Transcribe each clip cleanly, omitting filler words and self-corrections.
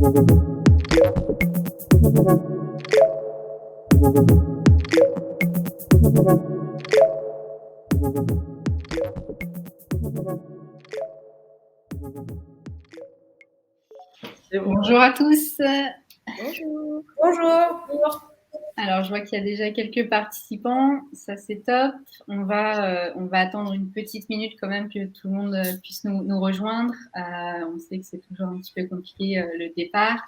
Bonjour à tous. Bonjour. Bonjour. Alors, je vois qu'il y a déjà quelques participants. Ça, c'est top. On va attendre une petite minute quand même que tout le monde puisse nous rejoindre. On sait que c'est toujours un petit peu compliqué le départ.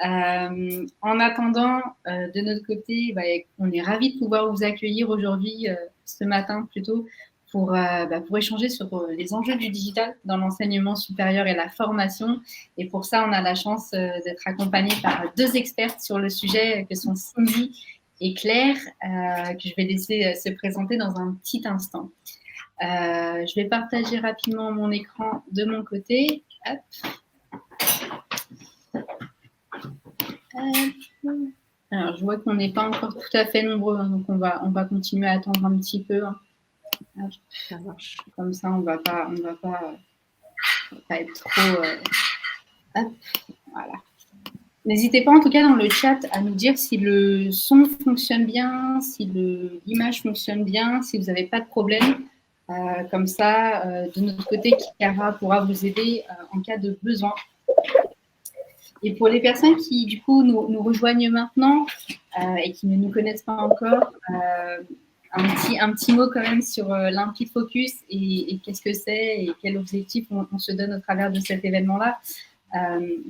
En attendant, de notre côté, on est ravis de pouvoir vous accueillir aujourd'hui, ce matin plutôt, pour échanger sur les enjeux du digital dans l'enseignement supérieur et la formation. Et pour ça, on a la chance d'être accompagné par deux expertes sur le sujet, que sont Cindy et Claire, que je vais laisser se présenter dans un petit instant. Je vais partager rapidement mon écran de mon côté. Hop. Alors, je vois qu'on n'est pas encore tout à fait nombreux, hein, donc on va continuer à attendre un petit peu. Hein. Ça marche. Comme ça, on va pas être trop. Hop, voilà. N'hésitez pas en tout cas dans le chat à nous dire si le son fonctionne bien, si l'image fonctionne bien, si vous n'avez pas de problème. Comme ça, de notre côté, Chiara pourra vous aider en cas de besoin. Et pour les personnes qui, du coup, nous rejoignent maintenant et qui ne nous connaissent pas encore, un petit mot quand même sur l'Impid Focus et qu'est-ce que c'est et quel objectif on se donne au travers de cet événement-là.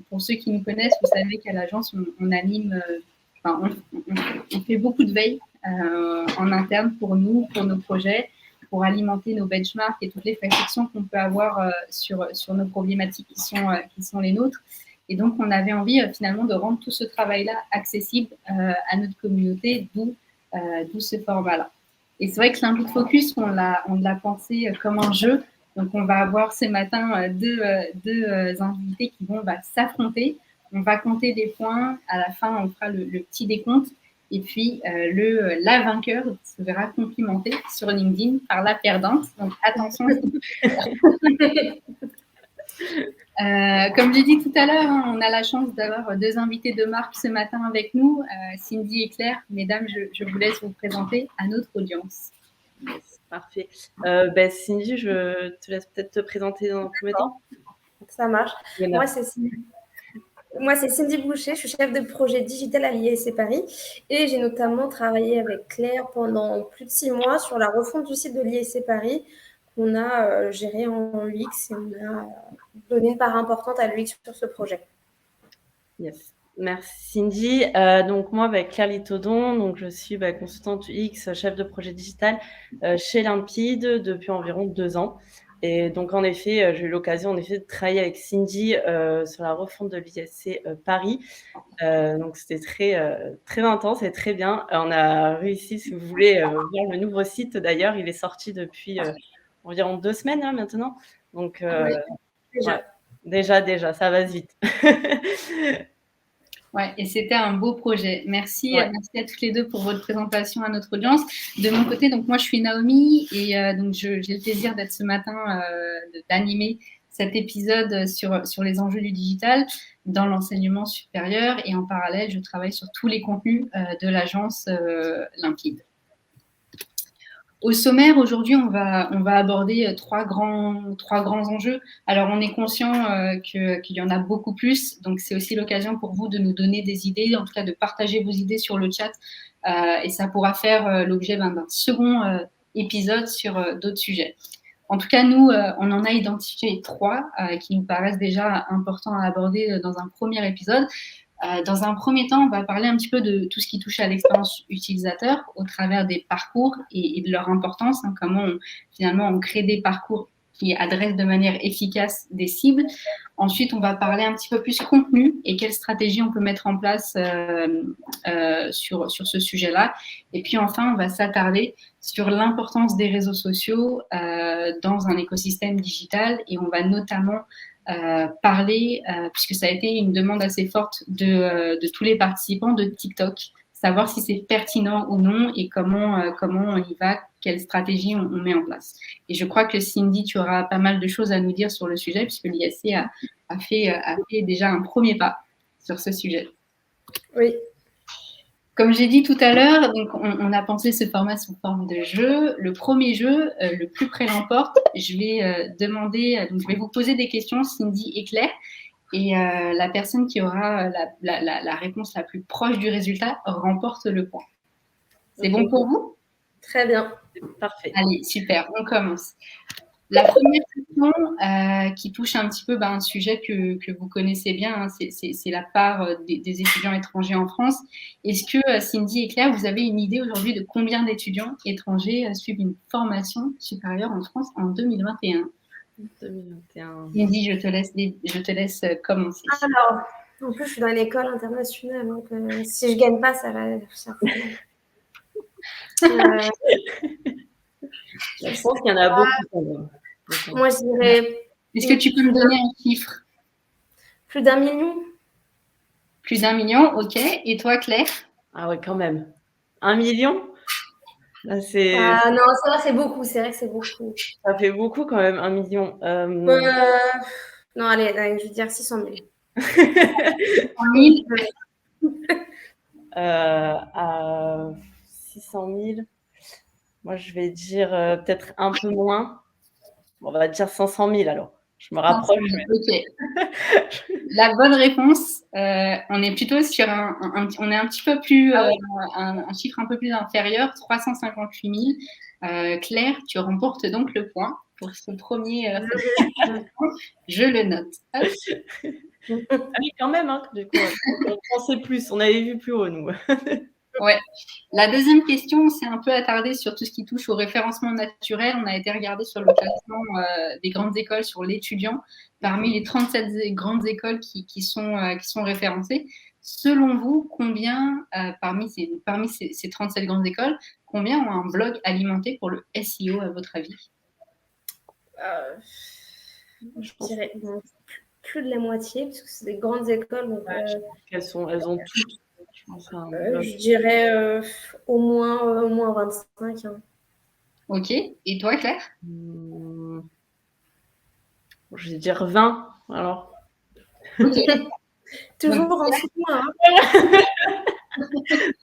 Pour ceux qui nous connaissent, vous savez qu'à l'agence, on anime, on fait beaucoup de veille en interne pour nous, pour nos projets, pour alimenter nos benchmarks et toutes les réflexions qu'on peut avoir sur nos problématiques qui sont les nôtres. Et donc, on avait envie finalement de rendre tout ce travail-là accessible à notre communauté, d'où ce format-là. Et c'est vrai que l'Impid Focus, on l'a pensé comme un jeu. Donc, on va avoir ce matin deux invités qui vont s'affronter. On va compter des points. À la fin, on fera le petit décompte. Et puis, la vainqueur se verra complimentée sur LinkedIn par la perdante. Donc, attention. Comme j'ai dit tout à l'heure, hein, on a la chance d'avoir deux invités de marque ce matin avec nous, Cindy et Claire. Mesdames, je vous laisse vous présenter à notre audience. Yes, parfait. Cindy, je te laisse peut-être te présenter dans un premier temps. Ça marche. Moi, c'est Cindy Boucher, je suis chef de projet digital à l'ISC Paris et j'ai notamment travaillé avec Claire pendant plus de 6 mois sur la refonte du site de l'ISC Paris qu'on a géré en UX et on a donné une part importante à l'UX sur ce projet. Yes. Merci Cindy. Donc moi, Claire Litodon, donc je suis consultante UX, chef de projet digital chez Limpid depuis environ 2 ans. Et donc en effet, j'ai eu l'occasion de travailler avec Cindy sur la refonte de l'ISC Paris. Donc c'était très intense et très bien. On a réussi, si vous voulez, voir le nouveau site. D'ailleurs, il est sorti depuis environ 2 semaines hein, maintenant. Donc déjà, ça va vite. Ouais, et c'était un beau projet. Merci à toutes les deux pour votre présentation à notre audience. De mon côté, donc moi je suis Naomi et donc j'ai le plaisir d'être ce matin d'animer cet épisode sur les enjeux du digital dans l'enseignement supérieur et en parallèle, je travaille sur tous les contenus de l'agence Limpid. Au sommaire, aujourd'hui, on va aborder trois grands enjeux. Alors, on est conscient qu'il y en a beaucoup plus. Donc, c'est aussi l'occasion pour vous de nous donner des idées, en tout cas de partager vos idées sur le chat. Et ça pourra faire l'objet d'un second épisode sur d'autres sujets. En tout cas, nous, on en a identifié 3 qui nous paraissent déjà importants à aborder dans un premier épisode. Dans un premier temps, on va parler un petit peu de tout ce qui touche à l'expérience utilisateur au travers des parcours et de leur importance, hein, comment finalement on crée des parcours qui adressent de manière efficace des cibles. Ensuite, on va parler un petit peu plus contenu et quelles stratégies on peut mettre en place sur ce sujet-là. Et puis enfin, on va s'attarder sur l'importance des réseaux sociaux dans un écosystème digital et on va notamment parler, puisque ça a été une demande assez forte de tous les participants, de TikTok, savoir si c'est pertinent ou non et comment on y va, quelle stratégie on met en place. Et je crois que Cindy, tu auras pas mal de choses à nous dire sur le sujet, puisque l'ISC a fait déjà un premier pas sur ce sujet. Oui. Comme j'ai dit tout à l'heure, donc on a pensé ce format sous forme de jeu. Le premier jeu, le plus près l'emporte. Je vais donc je vais vous poser des questions, Cindy et Claire, et la personne qui aura la réponse la plus proche du résultat remporte le point. C'est bon pour vous? Très bien. Parfait. Allez, super, on commence. La première question qui touche un petit peu un sujet que vous connaissez bien, hein, c'est la part des étudiants étrangers en France. Est-ce que Cindy et Claire, vous avez une idée aujourd'hui de combien d'étudiants étrangers suivent une formation supérieure en France en 2021? 2021. Cindy, je te laisse commencer. Alors, en plus, je suis dans une école internationale, donc si je gagne pas, ça va. Je pense qu'il y en a beaucoup. Moi, je dirais. Est-ce que tu peux me donner un chiffre? Plus d'1 million. Plus d'1 million, ok. Et toi, Claire? Ah ouais, quand même. 1 million? Là, non, c'est vrai, c'est beaucoup. C'est vrai que c'est beaucoup. Ça fait beaucoup quand même, 1 million. Non, allez, je veux dire 600 000. 600 000. À 600 000. Moi, je vais dire peut-être un peu moins. On va dire 500 000 alors. Je me rapproche. Ok. La bonne réponse, on est plutôt sur on est un petit peu plus, un chiffre un peu plus inférieur, 358 000. Claire, tu remportes donc le point pour ce premier. Je le note. Ah oui, quand même, hein, du coup, on pensait plus, on avait vu plus haut, nous. Ouais. La deuxième question, on s'est un peu attardé sur tout ce qui touche au référencement naturel. On a été regardé sur le classement des grandes écoles, sur l'étudiant, parmi les 37 grandes écoles qui sont référencées. Selon vous, combien, parmi ces 37 grandes écoles, combien ont un blog alimenté pour le SEO, à votre avis? Je dirais plus de la moitié, parce que c'est des grandes écoles. Donc, elles ont toutes. Je dirais au moins 25. Hein. Ok. Et toi, Claire? Je vais dire 20, alors. Ok. Toujours en dessous de moi. Hein.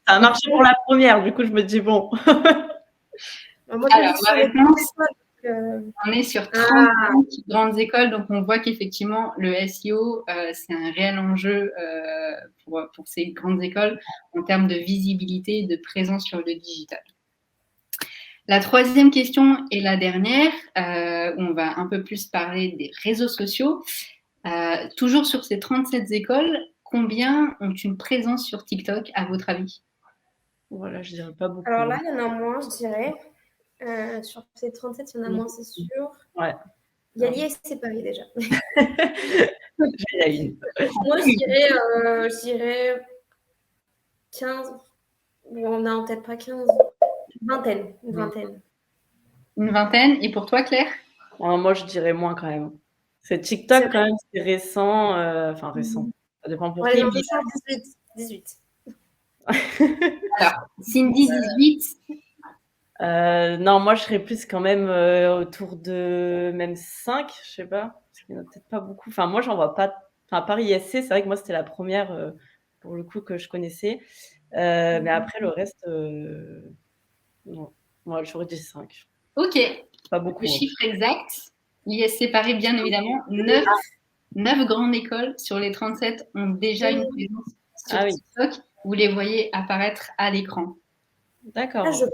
Ça a marché pour la première, du coup, je me dis bon. Moi, alors, la réponse, on est sur 35 grandes écoles, donc on voit qu'effectivement, le SEO, c'est un réel enjeu pour ces grandes écoles en termes de visibilité et de présence sur le digital. La troisième question et la dernière, où on va un peu plus parler des réseaux sociaux. Toujours sur ces 37 écoles, combien ont une présence sur TikTok, à votre avis? Voilà, je dirais pas beaucoup. Alors là, il y en a moins, je dirais. Sur ces 37, il y en a moins, c'est sûr. Ouais. Il y a l'ISC Paris déjà. J'ai la une. Moi, je dirais 15. Bon, non, peut-être pas 15. Une vingtaine. Une vingtaine. Et pour toi, Claire? Moi, je dirais moins quand même. C'est TikTok quand même, c'est récent. Enfin, récent. Ça dépend pour qui. 18. Alors, Cindy, 18. Non, moi, je serais plus quand même autour de même 5, je sais pas. Parce qu'il n'y en a peut-être pas beaucoup. Enfin, moi, j'en vois pas. Enfin, Paris ISC, c'est vrai que moi, c'était la première, pour le coup, que je connaissais. Mais après, le reste, non. Moi, j'aurais dit 5. Ok. Pas beaucoup. Le chiffre exact, l'ISC Paris, bien évidemment, 9 grandes écoles sur les 37 ont déjà une présence sur TikTok. Vous les voyez apparaître à l'écran. D'accord. Je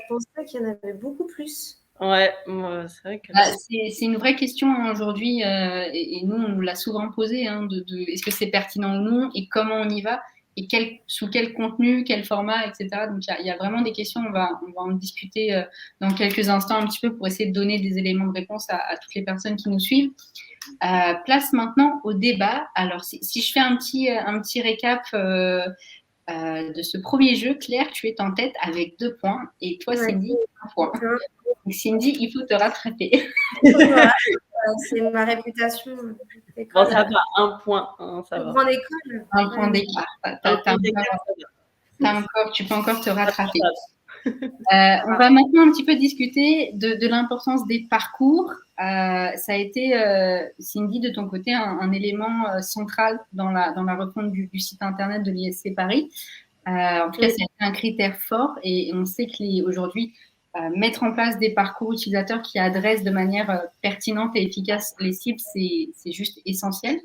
pensais qu'il y en avait beaucoup plus. Ouais, c'est vrai que... c'est une vraie question aujourd'hui, et nous, on nous l'a souvent posé, hein, est-ce que c'est pertinent ou non, et comment on y va, et sous quel contenu, quel format, etc. Donc, il y a vraiment des questions, on va en discuter dans quelques instants un petit peu pour essayer de donner des éléments de réponse à toutes les personnes qui nous suivent. Place maintenant au débat. Alors, si je fais un petit récap de ce premier jeu, Claire, tu es en tête avec 2 points, et toi, Cindy, 1 point. Donc, Cindy, il faut te rattraper. C'est ma réputation. Bon, ça va, 1 point. Ça va. Grande école. 1 point d'écart. Tu peux encore te rattraper. On va maintenant un petit peu discuter de l'importance des parcours. Ça a été, Cindy, de ton côté, un élément central dans la refonte du site internet de l'ISC Paris. En tout cas, c'est un critère fort et on sait qu'aujourd'hui, mettre en place des parcours utilisateurs qui adressent de manière pertinente et efficace les cibles, c'est juste essentiel.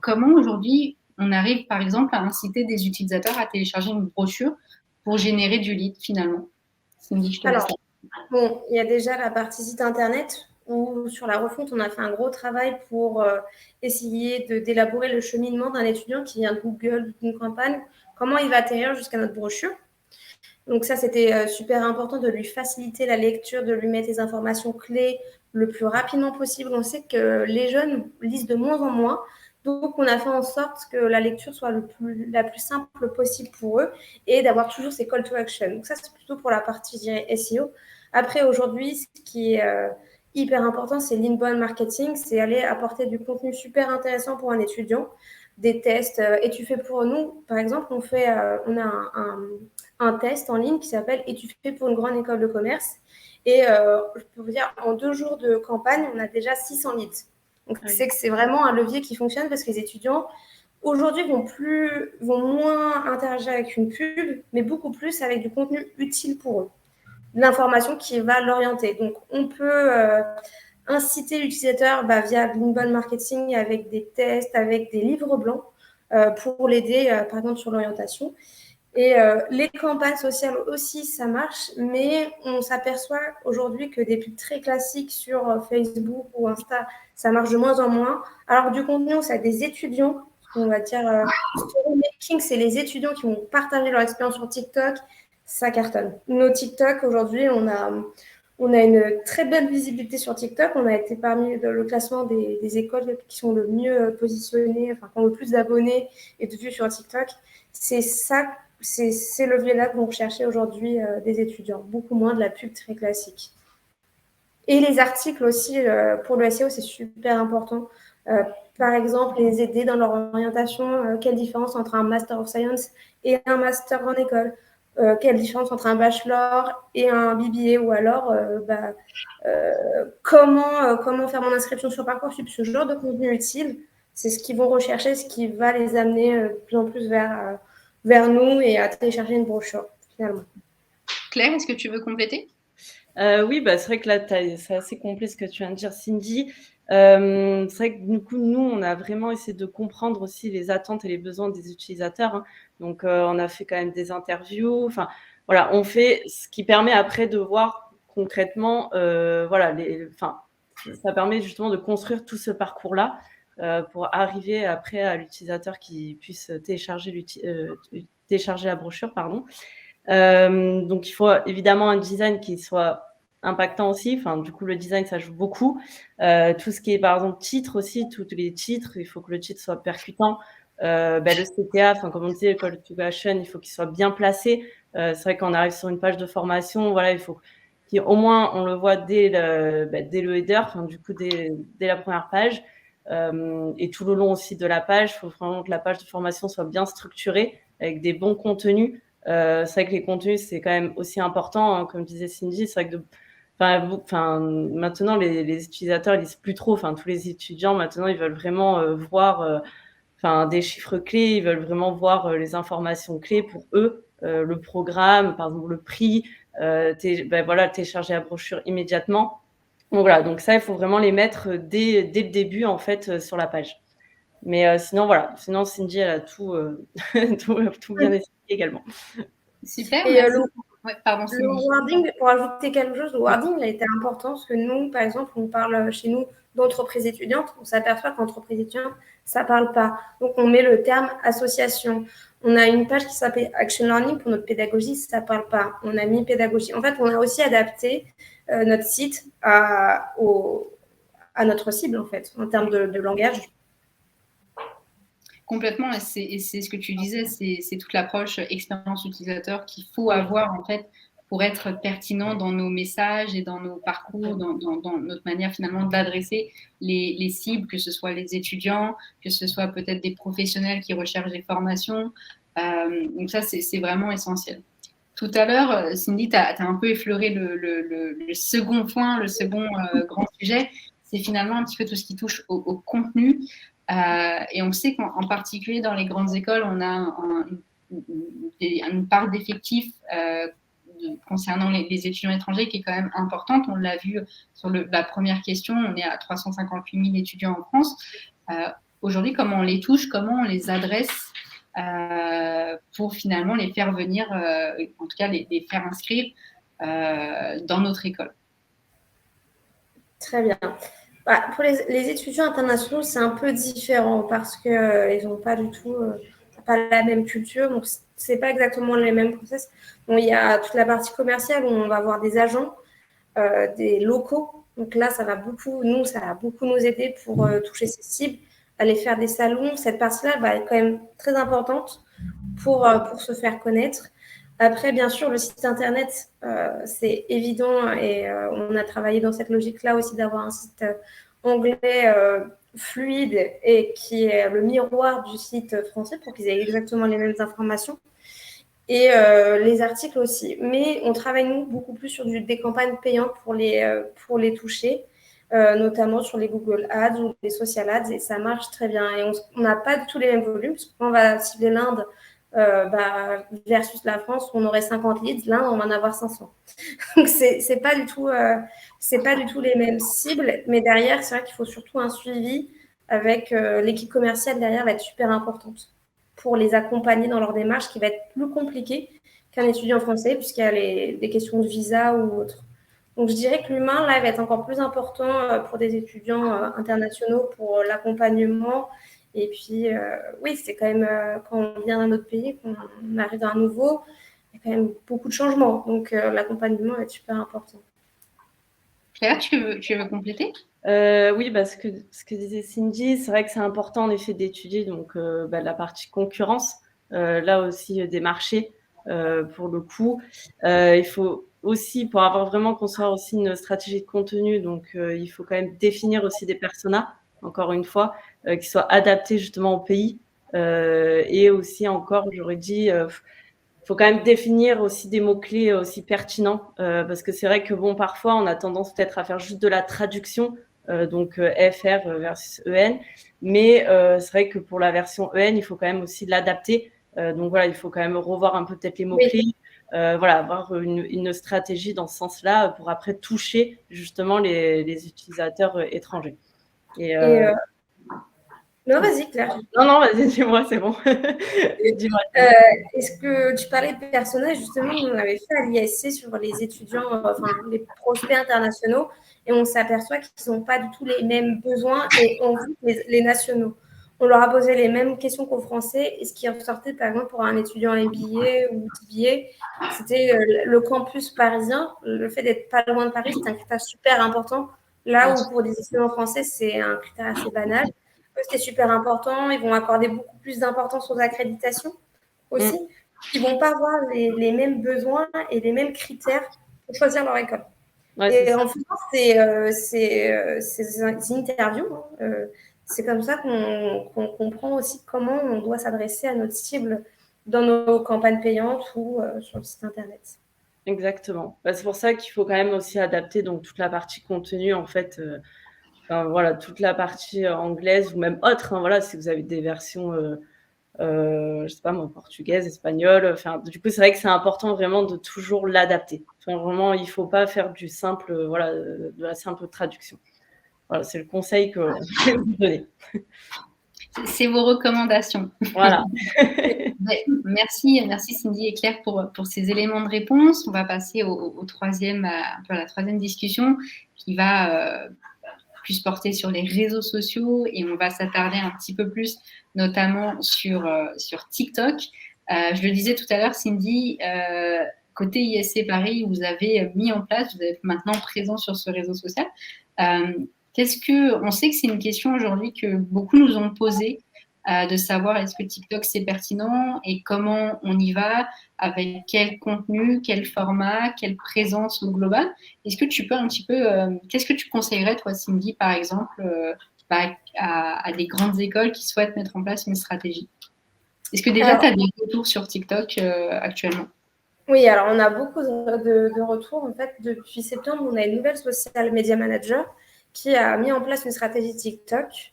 Comment aujourd'hui on arrive, par exemple, à inciter des utilisateurs à télécharger une brochure pour générer du lead finalement? Cindy, je te laisse. Bon, il y a déjà la partie site internet où sur la refonte, on a fait un gros travail pour essayer d'élaborer le cheminement d'un étudiant qui vient de Google, d'une campagne, comment il va atterrir jusqu'à notre brochure. Donc ça, c'était super important de lui faciliter la lecture, de lui mettre les informations clés le plus rapidement possible. On sait que les jeunes lisent de moins en moins. Donc, on a fait en sorte que la lecture soit la plus simple possible pour eux et d'avoir toujours ces call to action. Donc ça, c'est plutôt pour la partie, je dirais, SEO. Après, aujourd'hui, ce qui est hyper important, c'est l'inbound marketing. C'est aller apporter du contenu super intéressant pour un étudiant, des tests. Et tu fais pour nous, par exemple, on a un test en ligne qui s'appelle « Et tu fais pour une grande école de commerce ?» Et je peux vous dire, en 2 jours de campagne, on a déjà 600 leads. Donc, c'est que c'est vraiment un levier qui fonctionne parce que les étudiants, aujourd'hui, vont moins interagir avec une pub, mais beaucoup plus avec du contenu utile pour eux. De l'information qui va l'orienter. Donc, on peut inciter l'utilisateur via l'inbound marketing avec des tests, avec des livres blancs pour l'aider, par exemple, sur l'orientation. Et les campagnes sociales aussi, ça marche, mais on s'aperçoit aujourd'hui que des pubs très classiques sur Facebook ou Insta, ça marche de moins en moins. Alors du contenu, ça a des étudiants, on va dire, storymaking, c'est les étudiants qui vont partager leur expérience sur TikTok, ça cartonne. Nos TikTok, aujourd'hui, on a une très belle visibilité sur TikTok. On a été parmi le classement des écoles qui sont le mieux positionnées, enfin, qui ont le plus d'abonnés et de vues sur TikTok. C'est ça. C'est ces leviers-là que vont rechercher aujourd'hui des étudiants, beaucoup moins de la pub très classique. Et les articles aussi, pour le SEO, c'est super important. Par exemple, les aider dans leur orientation. Quelle différence entre un Master of Science et un Master en école? Quelle différence entre un Bachelor et un BBA? Ou alors, comment faire mon inscription sur Parcoursup? Ce genre de contenu utile, c'est ce qu'ils vont rechercher, ce qui va les amener de plus en plus vers nous et à télécharger une brochure, finalement. Claire, est-ce que tu veux compléter? Oui, c'est vrai que là, c'est assez complet ce que tu viens de dire, Cindy. C'est vrai que du coup, nous, on a vraiment essayé de comprendre aussi les attentes et les besoins des utilisateurs. Hein. Donc, on a fait quand même des interviews. Enfin, voilà, on fait ce qui permet après de voir concrètement, ça permet justement de construire tout ce parcours-là pour arriver après à l'utilisateur qui puisse télécharger la brochure, pardon. Donc, il faut évidemment un design qui soit impactant aussi. Enfin, du coup, le design, ça joue beaucoup. Tout ce qui est, par exemple, titre aussi, tous les titres, il faut que le titre soit percutant. Le CTA, comme on disait, le call to action, il faut qu'il soit bien placé. C'est vrai qu'on arrive sur une page de formation, voilà, il faut qu'au moins on le voit dès le header, du coup, dès la première page. Et tout le long aussi de la page, il faut vraiment que la page de formation soit bien structurée avec des bons contenus. C'est vrai que les contenus, c'est quand même aussi important, hein, comme disait Cindy. C'est vrai que maintenant, les utilisateurs ils lisent plus trop. Tous les étudiants, maintenant, ils veulent vraiment voir des chiffres clés. Ils veulent vraiment voir les informations clés pour eux, le programme, par exemple, le prix, télécharger la brochure immédiatement. Donc, voilà. Donc, ça, il faut vraiment les mettre dès le début, en fait, sur la page. Mais sinon, voilà. Sinon, Cindy, elle a tout bien expliqué également. Super. Et le wording, pour ajouter quelque chose, le wording il a été important parce que nous, par exemple, on parle chez nous d'entreprise étudiante. On s'aperçoit qu'entreprise étudiante, ça ne parle pas. Donc, on met le terme association. On a une page qui s'appelle Action Learning pour notre pédagogie, ça ne parle pas. On a mis pédagogie. En fait, on a aussi adapté notre site à notre cible, en fait, en termes de langage. Complètement, et c'est ce que tu disais, c'est toute l'approche expérience utilisateur qu'il faut avoir en fait pour être pertinent dans nos messages et dans nos parcours, dans notre manière finalement d'adresser les cibles, que ce soit les étudiants, que ce soit peut-être des professionnels qui recherchent des formations. Donc ça, c'est vraiment essentiel. Tout à l'heure, Cindy, tu as un peu effleuré le second point, le second grand sujet. C'est finalement un petit peu tout ce qui touche au contenu. Et on sait qu'en particulier dans les grandes écoles, on a une part d'effectifs concernant les étudiants étrangers qui est quand même importante. On l'a vu sur la première question, on est à 358 000 étudiants en France. Aujourd'hui, comment on les touche, comment on les adresse pour finalement les faire venir, en tout cas les faire inscrire dans notre école. Très bien. Pour les étudiants internationaux, c'est un peu différent parce qu'ils n'ont pas du tout pas la même culture, donc ce n'est pas exactement les mêmes process. Bon, il y a toute la partie commerciale où on va avoir des agents, des locaux. Donc là, ça va beaucoup nous aider pour toucher ces cibles, aller faire des salons. Cette partie-là est quand même très importante pour se faire connaître. Après, bien sûr, le site internet, c'est évident et on a travaillé dans cette logique-là aussi d'avoir un site anglais fluide et qui est le miroir du site français pour qu'ils aient exactement les mêmes informations. Et les articles aussi. Mais on travaille, nous, beaucoup plus sur des campagnes payantes pour les toucher, notamment sur les Google Ads ou les Social Ads, et ça marche très bien. Et on n'a pas du tout les mêmes volumes, parce que quand on va cibler l'Inde versus la France, on aurait 50 leads, l'Inde, on va en avoir 500. Donc, c'est pas du tout les mêmes cibles, mais derrière, c'est vrai qu'il faut surtout un suivi avec l'équipe commerciale derrière va être super importante pour les accompagner dans leur démarche, qui va être plus compliquée qu'un étudiant français, puisqu'il y a des questions de visa ou autre. Donc, je dirais que l'humain, là, va être encore plus important pour des étudiants internationaux, pour l'accompagnement. Et puis, oui, c'est quand même, quand on vient d'un autre pays, qu'on arrive dans un nouveau, il y a quand même beaucoup de changements. Donc, l'accompagnement va être super important. Claire, tu veux compléter ? Oui, ce que disait Cindy, c'est vrai que c'est important en effet d'étudier donc la partie concurrence, là aussi des marchés pour le coup. Il faut aussi, pour avoir vraiment construire aussi une stratégie de contenu, donc il faut quand même définir aussi des personas, encore une fois, qui soient adaptés justement au pays. Et aussi encore, j'aurais dit, faut quand même définir aussi des mots-clés aussi pertinents, parce que c'est vrai que bon, parfois on a tendance peut-être à faire juste de la traduction, donc FR versus EN, mais c'est vrai que pour la version EN, il faut quand même aussi l'adapter. Donc voilà, il faut quand même revoir un peu peut-être les mots-clés, avoir une stratégie dans ce sens-là pour après toucher justement les utilisateurs étrangers. Non, vas-y, Claire. Non, vas-y, dis-moi, c'est bon. Dis-moi. Est-ce que tu parlais de personnages, justement, on avait fait à l'ISC sur les étudiants, les prospects internationaux, et on s'aperçoit qu'ils n'ont pas du tout les mêmes besoins et on voit les nationaux. On leur a posé les mêmes questions qu'aux Français, et ce qui ressortait, par exemple, pour un étudiant MBA ou MBA, c'était le campus parisien. Le fait d'être pas loin de Paris, c'est un critère super important. Là où pour des étudiants français, c'est un critère assez banal. C'est super important. Ils vont accorder beaucoup plus d'importance aux accréditations aussi. Ils ne vont pas avoir les mêmes besoins et les mêmes critères pour choisir leur école. Et en faisant ces interviews, c'est comme ça qu'on comprend aussi comment on doit s'adresser à notre cible dans nos campagnes payantes ou sur le site internet. Exactement. C'est pour ça qu'il faut quand même aussi adapter donc toute la partie contenu en fait. Voilà, toute la partie anglaise ou même autre, voilà, si vous avez des versions, je sais pas moi, portugaises, espagnoles, du coup, c'est vrai que c'est important vraiment de toujours l'adapter. Vraiment, il faut pas faire du simple, de la simple traduction. Voilà, c'est le conseil que je vais vous donner. C'est vos recommandations. Voilà. Merci Cindy et Claire pour ces éléments de réponse. On va passer à la troisième discussion qui va plus porter sur les réseaux sociaux et on va s'attarder un petit peu plus notamment sur TikTok. Je le disais tout à l'heure, Cindy, côté ISC Paris, vous avez mis en place, vous êtes maintenant présent sur ce réseau social. On sait que c'est une question aujourd'hui que beaucoup nous ont posée, de savoir est-ce que TikTok c'est pertinent et comment on y va, avec quel contenu, quel format, quelle présence au global. Est-ce que tu peux un petit peu, qu'est-ce que tu conseillerais toi Cindy par exemple à des grandes écoles qui souhaitent mettre en place une stratégie? Est-ce que déjà tu as des retours sur TikTok actuellement? Oui, alors on a beaucoup de retours. En fait, depuis septembre, on a une nouvelle social media manager qui a mis en place une stratégie TikTok.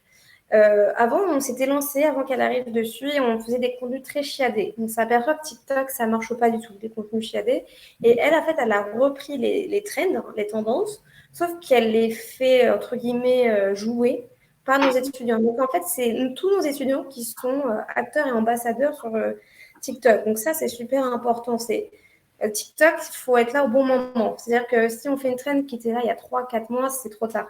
Avant, on s'était lancé, avant qu'elle arrive dessus, et on faisait des contenus très chiadés. On s'aperçoit que TikTok, ça ne marche pas du tout, des contenus chiadés. Et elle, en fait, elle a repris les trends, les tendances, sauf qu'elle les fait, entre guillemets, jouer par nos étudiants. Donc, en fait, c'est tous nos étudiants qui sont acteurs et ambassadeurs sur TikTok. Donc, ça, c'est super important. TikTok, il faut être là au bon moment. C'est-à-dire que si on fait une trend qui était là il y a 3-4 mois, c'est trop tard.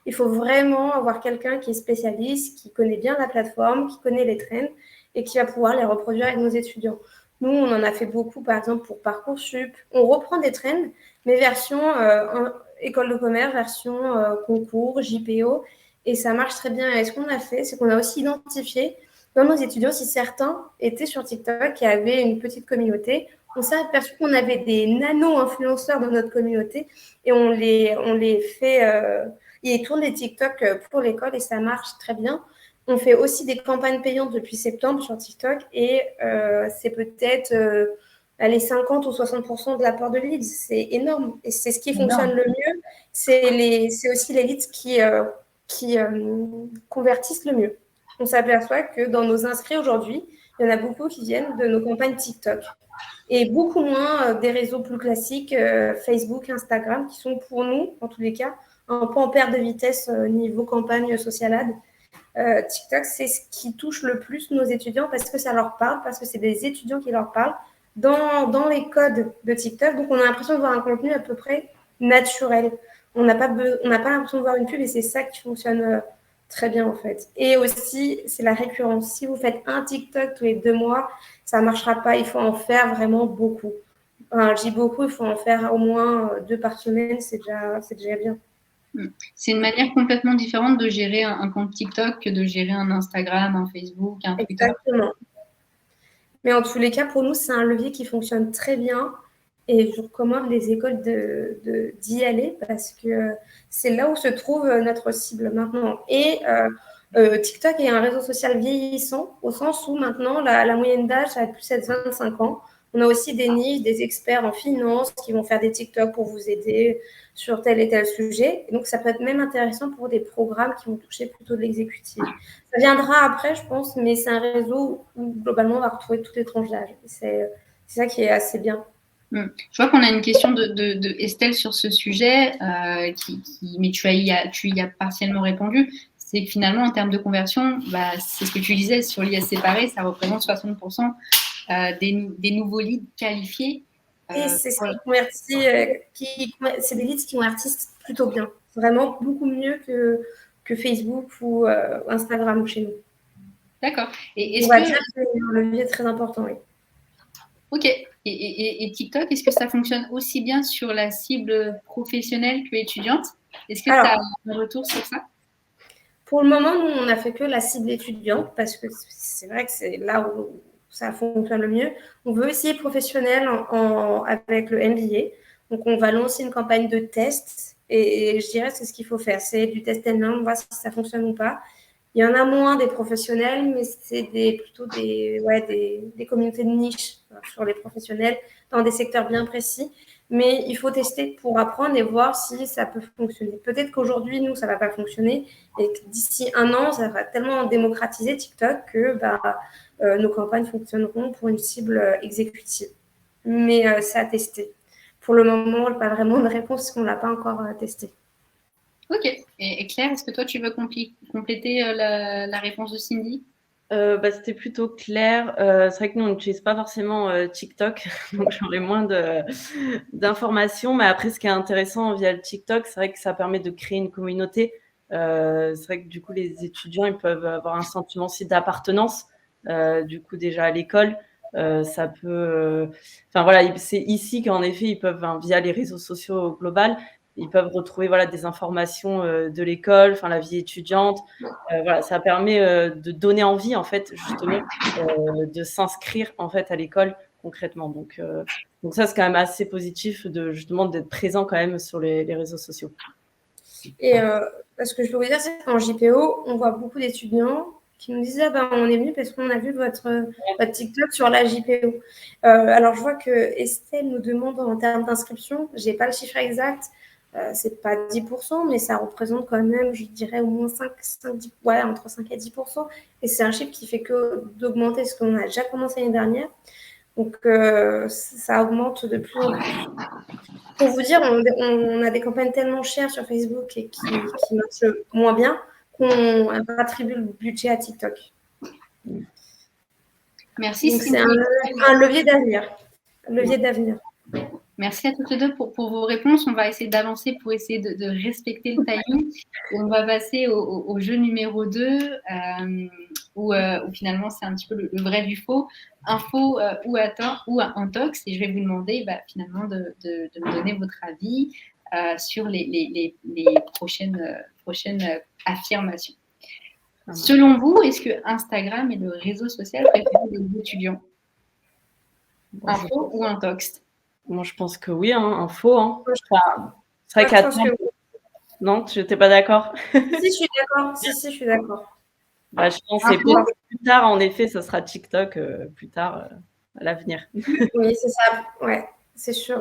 Il faut vraiment avoir quelqu'un qui est spécialiste, qui connaît bien la plateforme, qui connaît les trends et qui va pouvoir les reproduire avec nos étudiants. Nous, on en a fait beaucoup, par exemple, pour Parcoursup. On reprend des trends, mais version école de commerce, version concours, JPO, et ça marche très bien. Et ce qu'on a fait, c'est qu'on a aussi identifié dans nos étudiants si certains étaient sur TikTok et avaient une petite communauté. On s'est aperçu qu'on avait des nano-influenceurs dans notre communauté et on les fait... ils tournent des TikTok pour l'école et ça marche très bien. On fait aussi des campagnes payantes depuis septembre sur TikTok et c'est peut-être les 50 ou 60% de l'apport de leads. C'est énorme et c'est ce qui fonctionne le mieux. C'est aussi les leads qui convertissent le mieux. On s'aperçoit que dans nos inscrits aujourd'hui, il y en a beaucoup qui viennent de nos campagnes TikTok et beaucoup moins des réseaux plus classiques, Facebook, Instagram, qui sont pour nous, en tous les cas, un peu en perte de vitesse niveau campagne social ad. TikTok, c'est ce qui touche le plus nos étudiants parce que ça leur parle, parce que c'est des étudiants qui leur parlent dans les codes de TikTok. Donc, on a l'impression de voir un contenu à peu près naturel. On n'a pas l'impression de voir une pub et c'est ça qui fonctionne très bien, en fait. Et aussi, c'est la récurrence. Si vous faites un TikTok tous les 2 mois, ça ne marchera pas. Il faut en faire vraiment beaucoup. Enfin, je dis beaucoup, il faut en faire au moins 2 par semaine. C'est déjà bien. C'est une manière complètement différente de gérer un compte TikTok que de gérer un Instagram, un Facebook, un Twitter. Exactement. Mais en tous les cas, pour nous, c'est un levier qui fonctionne très bien. Et je recommande les écoles d'y aller parce que c'est là où se trouve notre cible maintenant. Et TikTok est un réseau social vieillissant au sens où maintenant, la moyenne d'âge, ça va plus être 25 ans. On a aussi des niches, des experts en finance qui vont faire des TikTok pour vous aider sur tel et tel sujet. Et donc, ça peut être même intéressant pour des programmes qui vont toucher plutôt de l'exécutif. Ça viendra après, je pense, mais c'est un réseau où, globalement, on va retrouver toutes les tranches d'âge. C'est ça qui est assez bien. Je vois qu'on a une question de Estelle sur ce sujet, mais tu y as partiellement répondu. C'est que finalement, en termes de conversion, c'est ce que tu disais, sur l'IS séparé, ça représente 60% des nouveaux leads qualifiés. Et c'est ce qui convertit, c'est des leads qui convertissent plutôt bien. Vraiment beaucoup mieux que Facebook ou Instagram chez nous. D'accord. On va dire que c'est un levier très important, oui. Ok. Et TikTok, est-ce que ça fonctionne aussi bien sur la cible professionnelle que étudiante? Est-ce que tu as un retour sur ça? Pour le moment, nous, on n'a fait que la cible étudiante parce que c'est vrai que c'est là où ça fonctionne le mieux. On veut essayer professionnel avec le MBA. Donc, on va lancer une campagne de test et je dirais que c'est ce qu'il faut faire. C'est du test and learn, on voit si ça fonctionne ou pas. Il y en a moins des professionnels, mais c'est plutôt des communautés de niche sur les professionnels dans des secteurs bien précis. Mais il faut tester pour apprendre et voir si ça peut fonctionner. Peut-être qu'aujourd'hui, nous, ça ne va pas fonctionner et que d'ici 1 an, ça va tellement démocratiser TikTok que nos campagnes fonctionneront pour une cible exécutive. Mais c'est à tester. Pour le moment, pas vraiment de réponse parce qu'on ne l'a pas encore testé. Ok. Et Claire, est-ce que toi, tu veux compléter la réponse de Cindy? C'était plutôt clair. C'est vrai que nous, on n'utilise pas forcément TikTok, donc j'aurais moins d'informations. Mais après, ce qui est intéressant via le TikTok, c'est vrai que ça permet de créer une communauté. C'est vrai que du coup, les étudiants, ils peuvent avoir un sentiment aussi d'appartenance. Du coup, déjà à l'école, ça peut. Enfin voilà, c'est ici qu'en effet, ils peuvent, via les réseaux sociaux au global, ils peuvent retrouver des informations de l'école, enfin la vie étudiante. Ça permet de donner envie en fait justement de s'inscrire en fait à l'école concrètement. Donc ça c'est quand même assez positif de justement d'être présent quand même sur les réseaux sociaux. Et ce que je peux vous dire, c'est qu'en JPO, on voit beaucoup d'étudiants qui nous disaient on est venu parce qu'on a vu votre TikTok sur la JPO. Alors, je vois que Estelle nous demande en termes d'inscription, je n'ai pas le chiffre exact, c'est pas 10%, mais ça représente quand même, je dirais, au moins 10, entre 5 et 10%. Et c'est un chiffre qui fait que d'augmenter, ce qu'on a déjà commencé l'année dernière. Donc, ça augmente de plus en plus. Pour vous dire, on a des campagnes tellement chères sur Facebook et qui marchent moins bien qu'on attribue le budget à TikTok. Merci. Donc, c'est un levier d'avenir. Merci à toutes les deux pour vos réponses. On va essayer d'avancer pour essayer de respecter le timing. Et on va passer au jeu numéro 2, où finalement, c'est un petit peu le vrai du faux. Info ou intox. Et je vais vous demander finalement de me donner votre avis sur les prochaines affirmations. Selon vous, est-ce que Instagram est le réseau social préféré des étudiants? Info ou intox? Moi, je pense que oui, info. C'est vrai qu'à que... Non, tu n'étais pas d'accord? Si, je suis d'accord. Si, je suis d'accord. Je pense que plus tard, en effet, ça sera TikTok plus tard à l'avenir. Oui, c'est ça. Ouais, c'est sûr.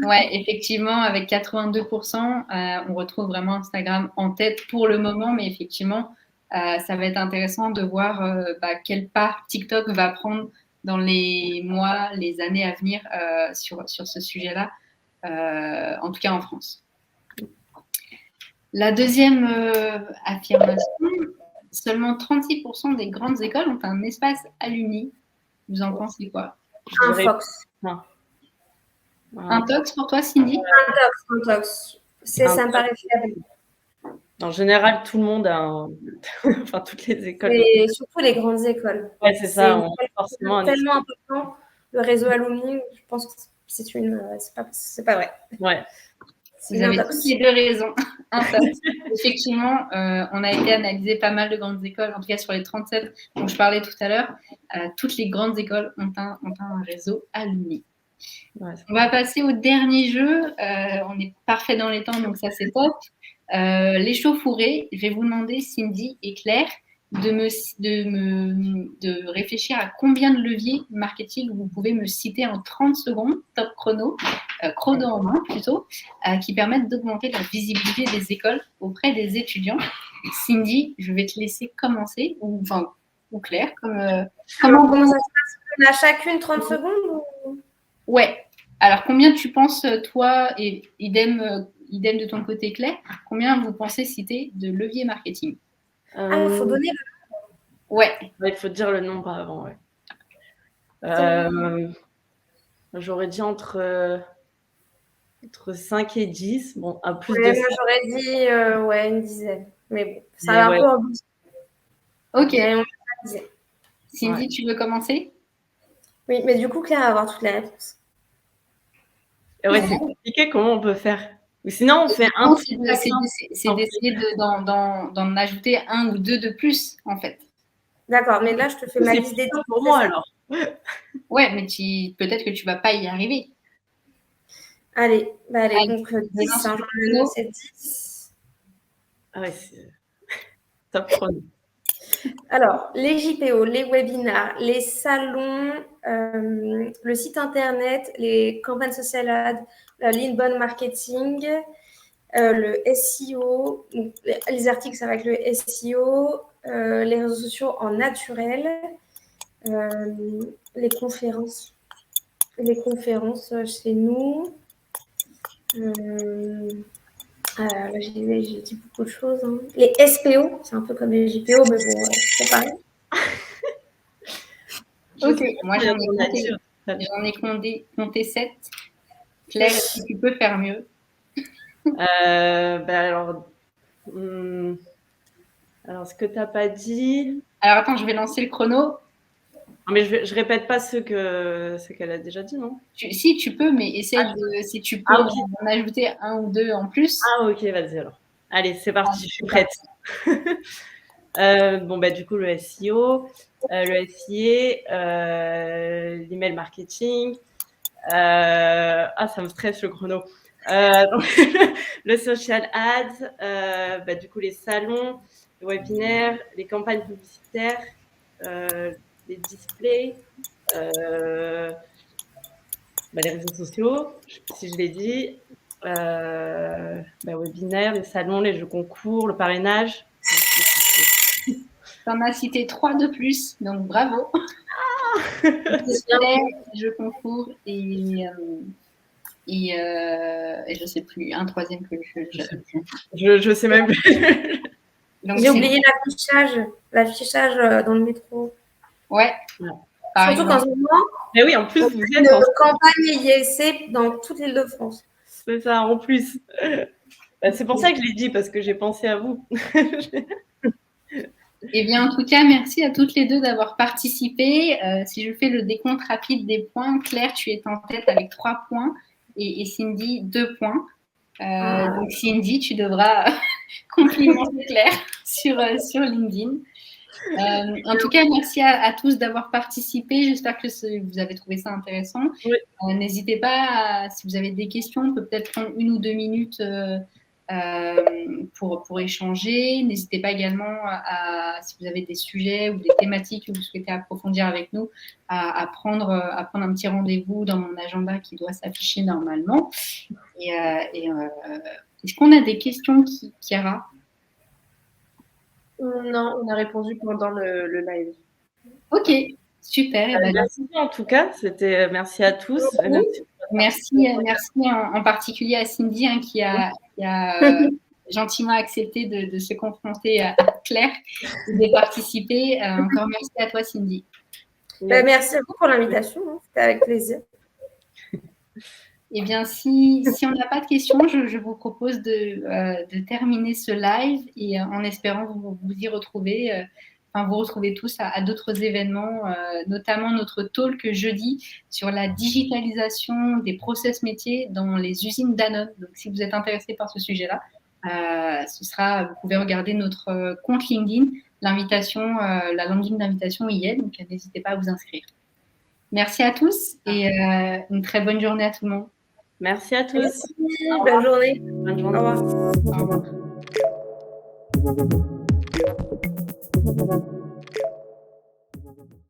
Ouais, effectivement, avec 82%, on retrouve vraiment Instagram en tête pour le moment, mais effectivement, ça va être intéressant de voir quelle part TikTok va prendre dans les mois, les années à venir sur ce sujet-là, en tout cas en France. La deuxième affirmation, seulement 36% des grandes écoles ont un espace alumni. Vous en pensez quoi? Un Fox. Un tox pour toi, Cindy? Un tox. Ça me paraît fiable. En général, tout le monde a enfin, toutes les écoles. Et surtout les grandes écoles. Ouais, c'est ça. Forcément tellement important. Le réseau alumni, je pense que c'est pas vrai. Ouais. Vous avez toutes les deux raisons. Effectivement, on a été analysé pas mal de grandes écoles, en tout cas sur les 37 dont je parlais tout à l'heure. Toutes les grandes écoles ont un réseau alumni. Ouais, on va passer au dernier jeu. On est parfait dans les temps, donc ça c'est top. L'échauffourée. Je vais vous demander, Cindy et Claire, de réfléchir à combien de leviers marketing vous pouvez me citer en 30 secondes, top chrono en main plutôt, qui permettent d'augmenter la visibilité des écoles auprès des étudiants. Cindy, je vais te laisser commencer, ou Claire. Comment ça se passe? On a chacune 30 secondes ou... Ouais. Alors, combien tu penses, toi, et idem de ton côté, Claire, combien vous pensez citer de leviers marketing? Il faut donner le nombre. Ouais. Il faut dire le nombre avant, ouais. J'aurais dit entre 5 et 10. Bon, à plus de ça. Moi, j'aurais dit une dizaine. Mais bon, ça va un peu en plus. Ok. Cindy, tu veux commencer? Oui, mais du coup, Claire va avoir toutes les réponses. Ouais, c'est compliqué. Comment on peut faire? Ou sinon, on fait un. C'est d'essayer d'en ajouter un ou deux de plus, en fait. D'accord, mais là, je te fais ma liste des 10 pour moi, alors. Ouais, mais peut-être que tu vas pas y arriver. Allez, donc 10, c'est 10. Ah ouais, c'est top chrono. Alors, les JPO, les webinars, les salons, le site internet, les campagnes social ads, l'inbound marketing, le SEO, les articles, ça va avec le SEO, les réseaux sociaux en naturel, les conférences chez nous. Là, j'ai dit beaucoup de choses. Hein. Les SPO, c'est un peu comme les JPO, mais bon, c'est pareil. Ok, moi j'en ai compté 7. Claire, est-ce que tu peux faire mieux? Alors, ce que tu n'as pas dit... Alors attends, je vais lancer le chrono. Non, mais je répète pas ce qu'elle a déjà dit, non? Si, tu peux, mais essaie si tu peux en ajouter un ou deux en plus. Ah, ok, vas-y alors. Allez, c'est parti, je suis prête. Du coup, le SEO, le SIA, l'email marketing. Ça me stresse le chrono. Le social ads, du coup, les salons, les webinaires, les campagnes publicitaires, les displays, les réseaux sociaux, je sais pas si je l'ai dit, webinaires, les salons, les jeux concours, le parrainage. Tu en as cité 3 de plus, donc bravo. Jeux concours et je sais plus, un troisième que je sais même plus. J'ai oublié l'affichage dans le métro. Ouais. Surtout qu'en ce moment, mais oui, en plus, vous êtes en campagne ISC dans toute l'île de France. C'est ça, en plus. C'est pour ça que je l'ai dit, parce que j'ai pensé à vous. Eh bien, en tout cas, merci à toutes les deux d'avoir participé. Si je fais le décompte rapide des points, Claire, tu es en tête avec 3 points et Cindy 2 points. Donc, Cindy, tu devras complimenter Claire sur LinkedIn. En tout cas, merci à tous d'avoir participé. J'espère que vous avez trouvé ça intéressant. Oui. N'hésitez pas, si vous avez des questions, on peut peut-être prendre 1 ou 2 minutes pour échanger. N'hésitez pas également si vous avez des sujets ou des thématiques que vous souhaitez approfondir avec nous, à prendre un petit rendez-vous dans mon agenda qui doit s'afficher normalement. Est-ce qu'on a des questions, Chiara ? Non, on a répondu pendant le live. Ok, super. Merci en tout cas. Merci à tous. Merci en particulier à Cindy qui a gentiment accepté de se confronter à Claire et de participer. Encore merci à toi, Cindy. Merci à vous pour l'invitation. C'était avec plaisir. Eh bien, si on n'a pas de questions, je vous propose de terminer ce live et en espérant vous y retrouver. Vous retrouvez tous à d'autres événements, notamment notre talk jeudi sur la digitalisation des process métiers dans les usines Danone. Donc, si vous êtes intéressé par ce sujet-là, vous pouvez regarder notre compte LinkedIn. L'invitation, la landing d'invitation y est, donc n'hésitez pas à vous inscrire. Merci à tous et une très bonne journée à tout le monde. Merci à tous. Merci. Bonne journée. Bonne journée. Au revoir. Au revoir.